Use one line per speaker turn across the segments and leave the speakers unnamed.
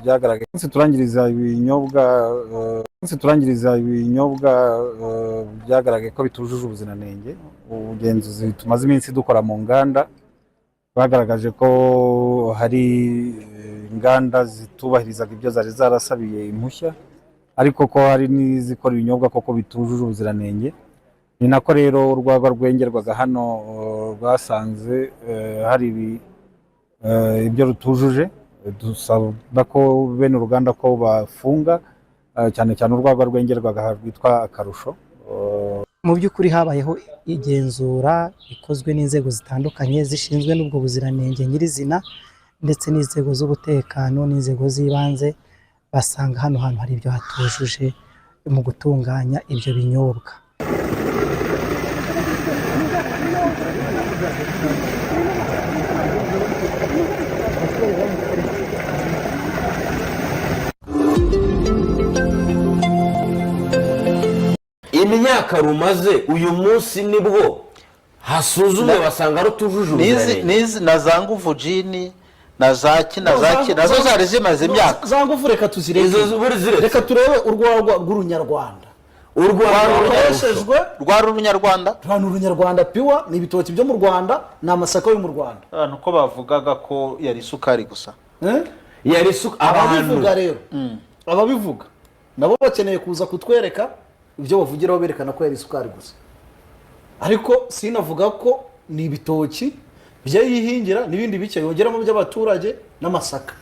byagaragaye turangiriza ibinyobwa byagaragaye ko bitujuje ubuziranenge. Ubugenzuzi tumaze iminsi dukora mu nganda bagaragaje ko hari inganda zitubahirizaga ibyo zari zarasabiye impushya, ariko ko hari n'izikora ibinyobwa koko bitujuje ubuziranenge. Ni nako rero urwagwa rwengerwaga hano rwasanze hari ibyo rutujuje. Dusaba ko bene uruganda ko bafunga, cyane cyane urwagwa rwengerwaga rwitwa Akarusho.
Mu by'ukuri habayeho igenzura rikozwe n'inzego zitandukanye zishinzwe n'ubwo buziranenge nyirizina, ndetse n'inzego z'umutekano n'inzego z'ibanze, basanga hano hantu hari ibyo hatujuje mu gutunganya ibyo binyobwa.
Imyaka rumaze uyu munsi nibwo hasuzumwe basanga rutujuje ubuziranenge.
Nizi na za nguvu jini na zaki nazo zari zimaze imyaka.
Za nguvu reka tuzireke, reka turebe urwagwa rw'urunyarwanda.
Urwagwa rwa
runyarwanda piwa ni ibitoki byo mu Rwanda, ni amasaka yo mu Rwanda.
Abantu ko bavugaga ko yari isukari gusa,
yari isukari.
Ababivuga rero, ababivuga nabo bakeneye kuza kutwereka ibyo bavugiraho berekana ko yari isukari gusa, ariko sinavuga ko ni ibitoki byayihingira n'ibindi bike yongeramo by'abaturage n'amasaka.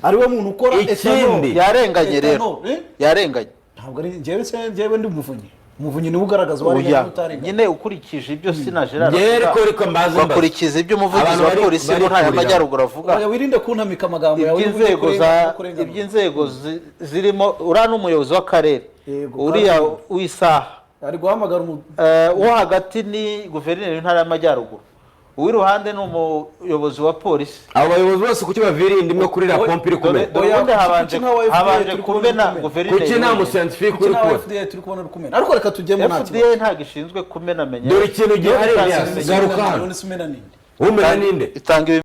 Ari we muntu ukora
ethanol.
Yarenganye rero, yarenganye.
Ntabwo ari njyewe ndi umuvunyi niwe ugaragaza warenganye utarenganye.
Nyine ukurikije ibyo Sina Gerard
ariko mbaza
bakurikiza ibyo umuvugizi wa polisi mu ntara y'Amajyaruguru avuga.
Wirinde kuntamika amagambo yawe
iby'inzego zirimo ura n'umuyobozi w'akarere uriya w'isaha
ari guhamagara
wo hagati ni guverineri w'intara y'Amajyaruguru, uw'iruhande ni umuyobozi wa polisi.
Abo bayobozi bose kuki bavirinde imwe kuri la pompe iri kumena?
Ubundi habanje kumena guverineri.
Kuki nta mu scientifique uri kubona?
FDA turi kubona rukumena. Ariko reka tujyemo nta kibazo.
FDA ntago ishinzwe kumena menya.
Dore ikintu gihari garuka hano. Umena ninde?
Itanga